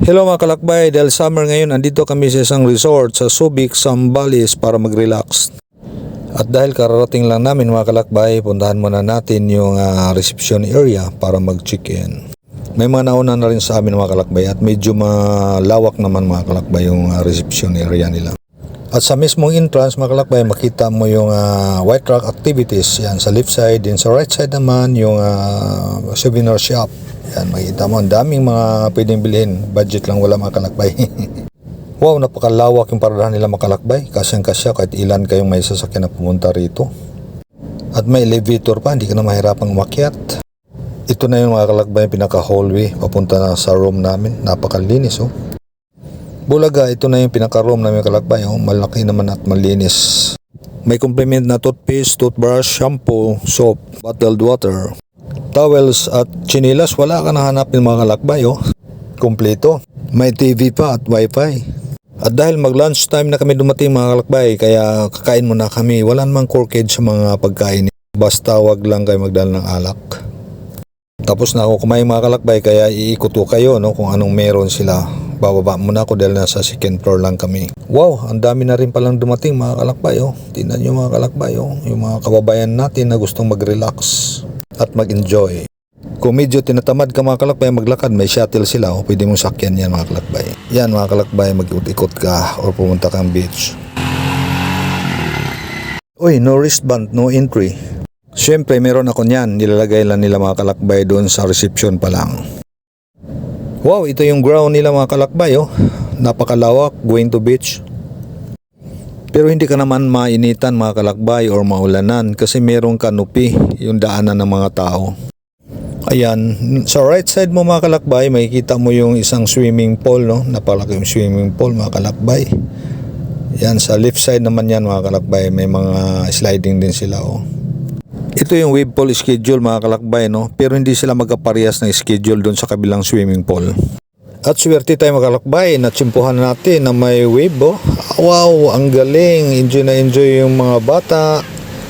Hello mga kalakbay, dahil summer ngayon, andito kami sa isang resort sa Subic, Zambales para mag-relax. At dahil kararating lang namin mga kalakbay, puntahan muna natin yung reception area para mag-check-in. May mga nauna na rin sa amin mga kalakbay at medyo malawak naman mga kalakbay yung reception area nila. At sa mismong entrance mga kalakbay, makita mo yung white rock activities. Yan sa left side, din sa right side naman yung souvenir shop. Yan, makikita mo, ang daming mga pwedeng bilhin. Budget lang wala mga kalakbay. Wow, napakalawak yung paradahan nila mga kalakbay. Kasyang-kasya kahit ilan kayong may sasakyan na pumunta rito. At may elevator pa, hindi ka na mahirapang umakyat. Ito na yung mga kalakbay, pinaka-hallway. Papunta na sa room namin. Napakalinis oh. Bulaga, ito na yung pinaka-room namin mga kalakbay. Oh. Malaki naman at malinis. May complement na toothpaste, toothbrush, shampoo, soap, bottled water, towels at chinilas. Wala ka na hanapin mga kalakbay oh. Kompleto. May TV pa at wifi. At dahil mag lunch time na kami dumating mga kalakbay, kaya kakain muna kami. Wala namang corkage sa mga pagkain. Basta wag lang kayo magdala ng alak. Tapos na ako kumain mga kalakbay, kaya iikot ko kayo no, kung anong meron sila. Bababa muna ako dahil nasa second floor lang kami. Wow, ang dami na rin palang dumating mga kalakbay oh. Tingnan nyo mga kalakbay oh. Yung mga kababayan natin na gustong mag-relax at mag-enjoy. Kung medyo tinatamad ka mga kalakbay maglakad, may shuttle sila o pwede mong sakyan yan mga kalakbay. Yan mga kalakbay, mag-ikot-ikot ka o pumunta kang beach. Uy, no wristband, no entry. Siyempre meron ako niyan, nilalagay lang nila mga kalakbay doon sa reception pa lang. Wow, ito yung ground nila mga kalakbay oh. Napakalawak, going to beach. Pero hindi ka naman mainitan mga kalakbay or maulanan kasi merong canopy yung daanan ng mga tao. Ayan, sa right side mo mga kalakbay, makikita mo yung isang swimming pool no. Napalaki yung swimming pool mga kalakbay. Yan, sa left side naman yan mga kalakbay, may mga sliding din sila oh. Ito yung wave pool schedule mga kalakbay no, pero hindi sila magkaparehas ng schedule doon sa kabilang swimming pool. At swerte tayo mga kalakbay, natsimpuhan natin na may wave oh. Wow, ang galing, enjoy na enjoy yung mga bata.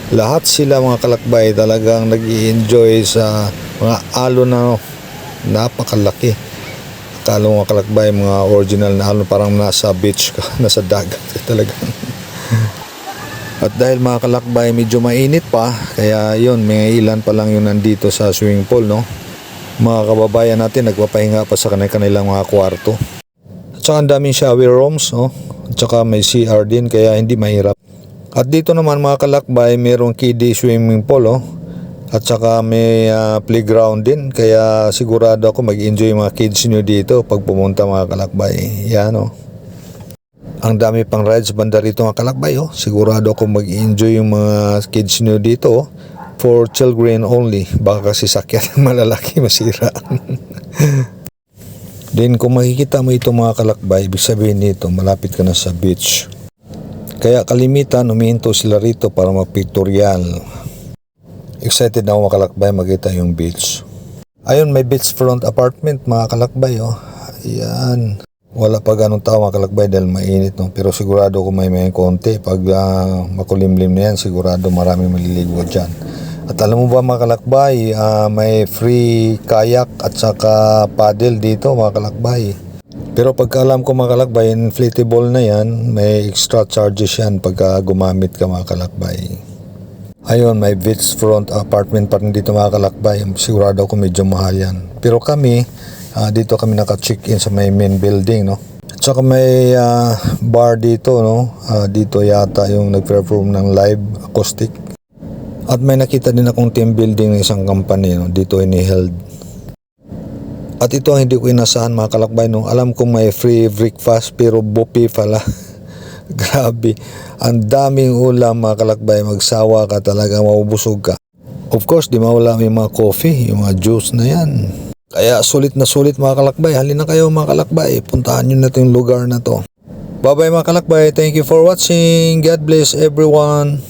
Lahat sila mga kalakbay talagang nag-i-enjoy sa mga alon na napakalaki. Akala mo mga kalakbay, mga original na alon, parang nasa beach ka, nasa dagat talaga. At dahil mga kalakbay medyo mainit pa, kaya yun, may ilan pa lang yung nandito sa swimming pool no. Mga kababayan natin nagpapahinga pa sa kanilang mga kwarto. At saka ang daming shower rooms no. At saka may CR din kaya hindi mahirap. At dito naman mga kalakbay, mayroong kiddie swimming pool oh. At saka may playground din, kaya sigurado ako mag-enjoy mga kids nyo dito pag pumunta mga kalakbay. Yan oh. Ang dami pang rides banda rito mga kalakbay oh. Sigurado ako mag-enjoy yung mga kids nyo dito oh. For children only. Baka kasi sakyan malalaki masira. Then kung makikita mo ito mga kalakbay, ibig sabihin nito malapit ka na sa beach. Kaya kalimitan humihinto sila rito para mag-pictorial. Excited na ako mga kalakbay makita yung beach. Ayun, may beachfront apartment mga kalakbay oh. Ayan. Wala pa ganong tao mga kalakbay dahil mainit no. Pero sigurado kung may konti, pag makulimlim na yan, sigurado marami maliligo dyan. At alam mo ba mga kalakbay, may free kayak at saka paddle dito mga kalakbay. Pero pagka alam ko mga kalakbay, inflatable na yan, may extra charges yan pagka gumamit ka mga kalakbay. Ayun, may beachfront apartment pa rin dito mga kalakbay. Sigurado ko medyo mahal yan. Pero kami, dito kami naka-check-in sa may main building no. At saka may bar dito no. Dito yata yung nag-perform ng live acoustic. At may nakita din akong team building ng isang company no. Dito ini-held. At ito ang hindi ko inasahan mga kalakbay no. Alam kong may free breakfast pero buffet pala. Grabe. Ang daming ulam mga kalakbay. Magsawa ka talaga, mabubusog ka. Of course, di mawala yung mga coffee, yung mga juice na yan. Kaya sulit na sulit mga kalakbay. Halina kayo mga kalakbay. Puntahan nyo na itong lugar na to. Bye bye mga kalakbay. Thank you for watching. God bless everyone.